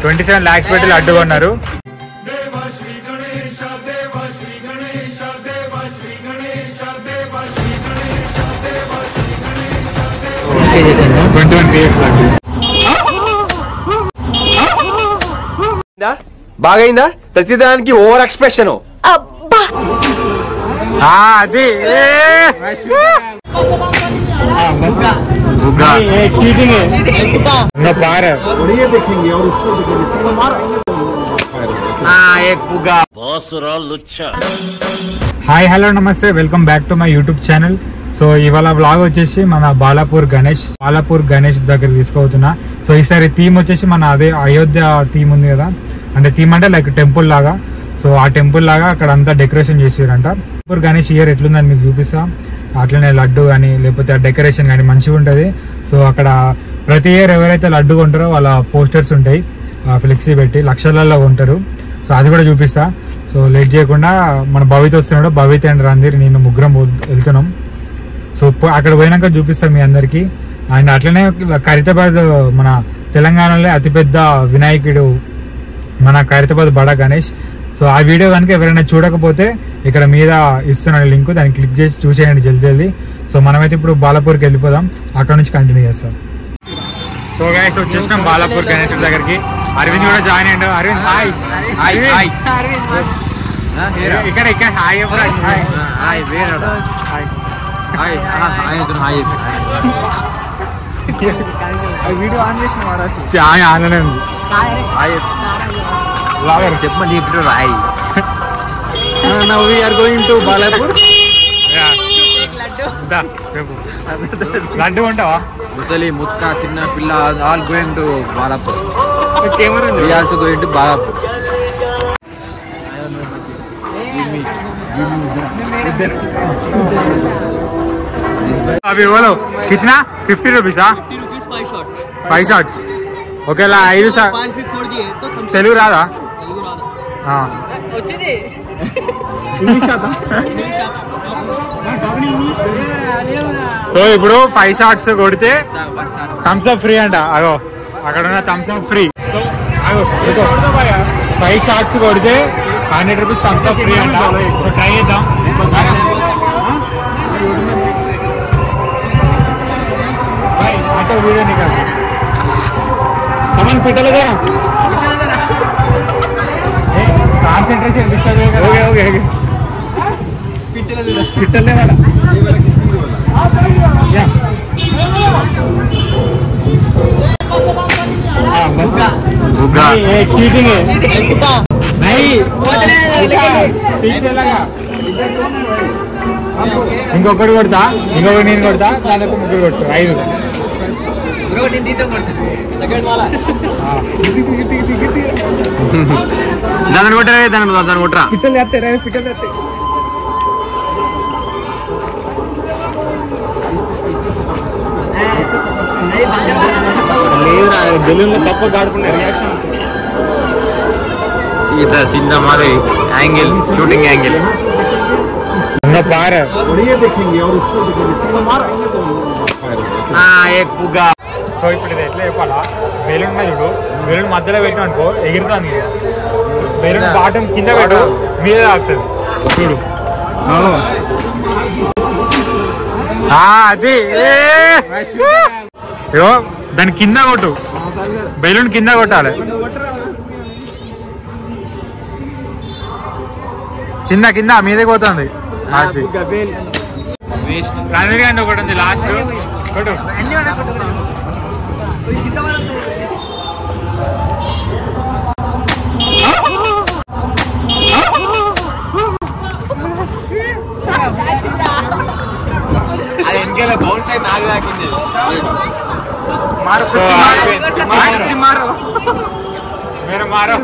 27 lakhs పెట్టి లడ్డు కొన్నారు. బాగైందా? ప్రతిదానికి ఓవర్ ఎక్స్ప్రెషన్. అది హాయ్ హలో నమస్తే, welcome back to my YouTube channel. So ఇవాళ బ్లాగ్ వచ్చేసి మన బాలాపూర్ గణేష్ దగ్గర తీసుకుపోతున్నా. సో ఈసారి థీమ్ వచ్చేసి మన అదే అయోధ్య థీమ్ ఉంది కదా, అంటే థీమ్ అంటే లైక్ టెంపుల్ లాగా. సో ఆ టెంపుల్ లాగా అక్కడ అంతా డెకరేషన్ చేసారంట. బాలాపూర్ గణేష్ ఇయర్ ఎట్లుందని మీకు చూపిస్తా. అట్లనే లడ్డు కానీ లేకపోతే ఆ డెకరేషన్ కానీ మంచిగా ఉంటుంది. సో అక్కడ ప్రతి ఇయర్ ఎవరైతే లడ్డు కొంటారో వాళ్ళ పోస్టర్స్ ఉంటాయి, ఫ్లెక్సీ పెట్టి లక్షలలో కొంటారు. సో అది కూడా చూపిస్తా. సో లేట్ చేయకుండా మన భవిత్ వస్తున్నాడు, భవిత్ అండ్ రంధీర్ నేను ముగ్గురం వెళ్తున్నాం. సో అక్కడ పోయినాక చూపిస్తాం మీ అందరికి. అండ్ అట్లనే ఖైరతాబాద్ మన తెలంగాణలో అతిపెద్ద వినాయకుడు మన ఖైరతాబాద్ బడా గణేష్. సో ఆ వీడియో కనుక ఎవరైనా చూడకపోతే ఇక్కడ మీద ఇస్తున్నాను లింక్, దాన్ని క్లిక్ చేసి చూసేయండి జల్దీ. సో మనమైతే ఇప్పుడు బాలాపూర్కి వెళ్ళిపోదాం, అక్కడ నుంచి కంటిన్యూ చేస్తాం. సో గైస్ వచ్చేసినాం బాలాపూర్ గణేష్ దగ్గరికి. అరవింద్ కూడా జాయిన్ అయ్యాడు. అరవింద్ హాయ్. ఇక్కడ హాయ్ వీడియో ఆన్ చేసిన ఆన్లైన్ ఉంది. చెప్పండి Roy. Now we are going to Balapur. Laddu ఉంటావా? ముసలి ముత్కా చిన్న పిల్ల all going to Balapur. We also going to Balapur. अभी बोलो कितना? 50 रुपीस. 5 shots. ఓకేలా 5 తెలుగు రాదా? సో ఇప్పుడు 5 shots కొడితే థమ్స్ అప్ ఫ్రీ అంట. అగో అక్కడ ఉన్న థమ్స్ అప్ ఫ్రీ. సో అగో 5 shots కొడితే 100 rupees థమ్స్ అప్ ఫ్రీ అంట. సో ట్రై చేద్దాం. వీడియో నికాలి పెట్టలేదా? కాన్సన్ట్రేషన్ పిట్టలే చీటింగ్. ఇంకొకటి కొడతా, ఇంకొకటి నేను కొడతా, దానికి ముగ్గురు కొడతా. 5 దాన్ని కొట్టరా, దాన్ని కొట్టరా. పిట్టలు ఎత్తారా? పిట్టలు ఎత్తాయి. లేదురా, బెలూన్లో తప్ప గాడుకున్న రియాక్షన్. సీదా చిన్న మాది యాంగిల్, షూటింగ్ యాంగిల్. సో ఇప్పుడు ఇది ఎట్లా చెప్పాలా? బెలూన్ చూడు, బెలూన్ మధ్యలో పెట్టినా అనుకో ఎగురుతుంది. బెలూన్ బాటం కింద పెట్టు, మీద తాకుతుంది. చూడు అది దాని కింద కొట్టు, బెలూన్ కింద కొట్టాలి. కింద కింద మీదకి పోతుంది. రణవీర్ గారిని ఒకటి ఉంది లాస్ట్ కొట్టు. అది వెనకాల బౌన్స్ అయితే నాకు తాకింది. మారో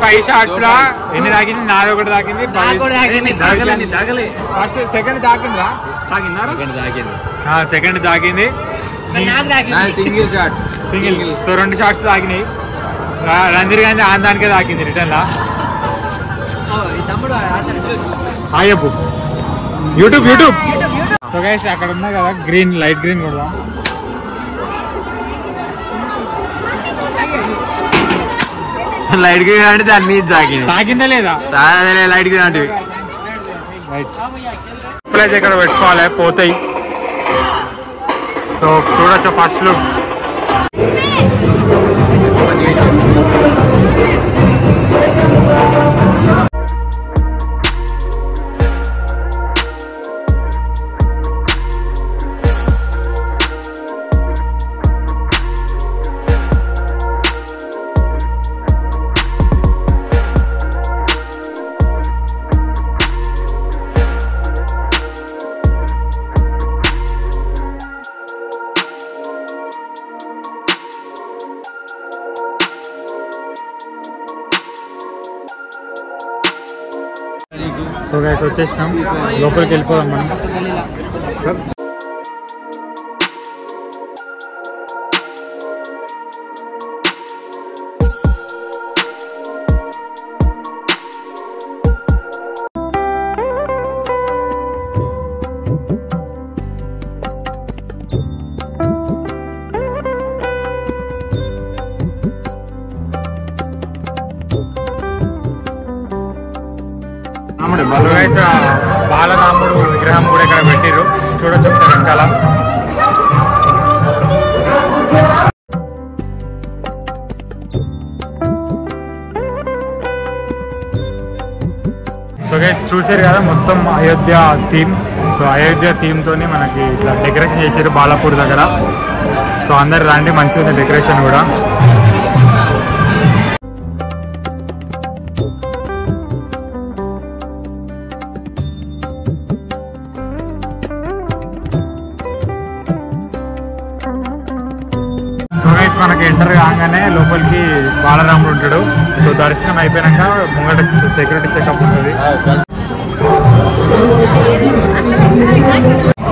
5 shots లా ఎన్ని తాకింది? నాది ఒకటి తాకింది. సెకండ్ తాకిందా? సెకండ్ తాకింది. Single shot, single. So 2 shots తాకినాయి. రంధీర్ గాంధీ ఆందానికే తాకింది రిటర్న్ లా. చెప్పు యూట్యూబ్. సో గైస్ అక్కడ ఉన్నా కదా గ్రీన్, లైట్ గ్రీన్ కూడా లైట్ గ్రీన్ అంటే దాని మీద తాకిందా లేదా లైట్ గ్రీన్ అంటే ఇప్పుడైతే ఇక్కడ పెట్టుకోవాలి పోతాయి. సో చూడొచ్చు ఫస్ట్ లుక్. సో గైస్ వచ్చేసినాం, లోపలికి వెళ్ళిపోదాం మనం. బాలరాముడు విగ్రహం కూడా ఇక్కడ పెట్టిర్రు, చూడొచ్చు ఒకసారి వెనకాల. సో గైస్ చూసారు కదా మొత్తం Ayodhya theme. So Ayodhya theme తోని మనకి ఇట్లా డెకరేషన్ చేసారు బాలాపూర్ దగ్గర. సో అందరు రండి, మంచిగా ఉంది డెకరేషన్ కూడా. మనకి ఎంటర్ కాగానే లోపలికి బాలరాముడు ఉంటాడు. సో దర్శనం అయిపోయినాక ముంగట సెక్యూరిటీ చెకప్ ఉంటుంది.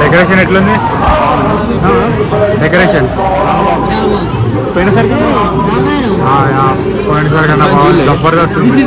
డెకరేషన్ ఎట్లుంది? డెకరేషన్ పోయినసారి కన్నా బాగుంది, జబర్దస్త్ ఉంది.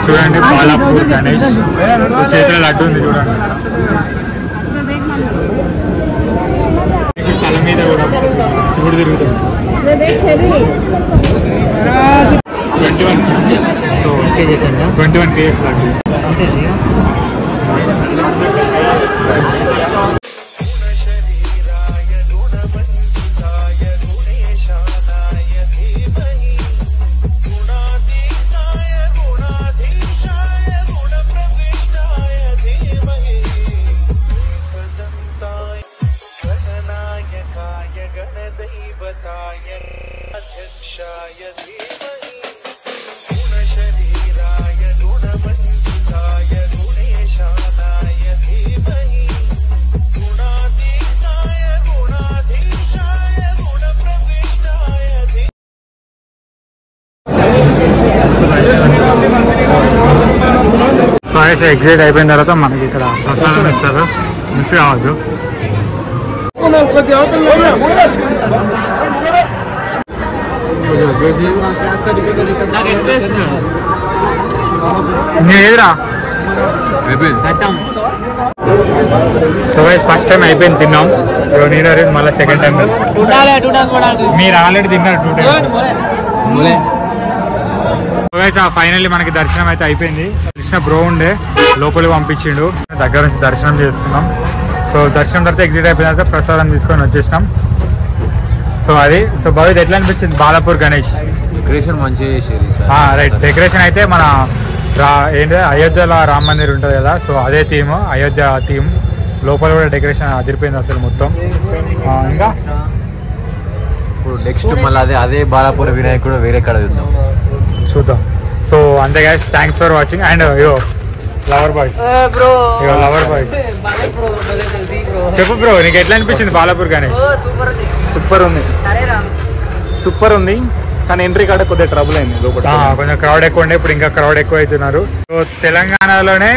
చూడండి బాలాపూర్ గణేష్ చేతిలో లడ్డు ఉంది చూడండి. తల మీద కూడా శివుడు తిరుగుతుంది. 21 kgs లడ్డు. ఎగ్జిట్ అయిపోయిన తర్వాత మనకి ఇక్కడ ప్రసాదం ఇస్తారు, మిస్ కావద్దు. ఏదిరా సో గైస్ ఫస్ట్ టైం అయిపోయింది తిన్నాం. నేను మళ్ళీ సెకండ్ టైం. మీరు ఆల్రెడీ తిన్నారు 2 టైమ్స్. ఫైనల్లీ మనకి దర్శనం అయితే అయిపోయింది. కృష్ణ బ్రో ఉండే లోపలికి పంపించిండు, దగ్గర నుంచి దర్శనం చేసుకున్నాం. సో దర్శనం తర్వాత ఎగ్జిట్ అయిపోయిన తర్వాత ప్రసాదం తీసుకొని వచ్చేసినాం. సో అది సో భవిత్ ఎట్లా అనిపించింది బాలాపూర్ గణేష్? డెకరేషన్ మంచిగా చేసేది. రైట్, డెకరేషన్ అయితే మన ఏంటి అయోధ్యలో రామ మందిర్ ఉంటుంది కదా, సో అదే థీమ్, అయోధ్య థీమ్. లోపల కూడా డెకరేషన్ అదిరిపోయింది అసలు మొత్తం. ఇంకా ఇప్పుడు నెక్స్ట్ మళ్ళీ అదే బాలాపూర్ వినాయకుడు వేరే కాడ చూద్దాం. సో అంతే guys, thanks for watching. And అయ్యో లవర్ బాయ్, లవర్ బాయ్ చెప్పు బ్రో, నీకు ఎట్లా అనిపించింది బాలాపూర్ గణేష్? సూపర్ ఉంది కానీ ఎంట్రీ కాడ కొద్దిగా ట్రబుల్ అయింది లోపల, కొంచెం క్రౌడ్ ఎక్కువ ఉండే, ఇప్పుడు ఇంకా క్రౌడ్ ఎక్కువ అవుతున్నారు. సో తెలంగాణలోనే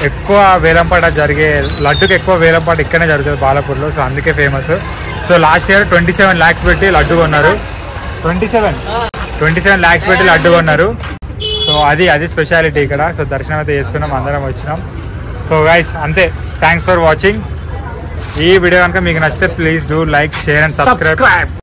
ఎక్కువ వేలంపాట జరిగే, లడ్డుకి ఎక్కువ వేలంపాట ఇక్కడనే జరుగుతుంది బాలాపూర్లో. సో అందుకే famous. So last year 27 lakhs పెట్టి లడ్డు కొన్నారు. 27 lakhs పెట్టి లడ్డు కొన్నారు. సో అది స్పెషాలిటీ ఇక్కడ. సో దర్శనం అయితే చేసుకున్నాం, అందరం వచ్చినాం. సో గైస్ అంతే, థ్యాంక్స్ ఫర్ వాచింగ్. ఈ వీడియో కనుక మీకు నచ్చితే please do like, share and subscribe.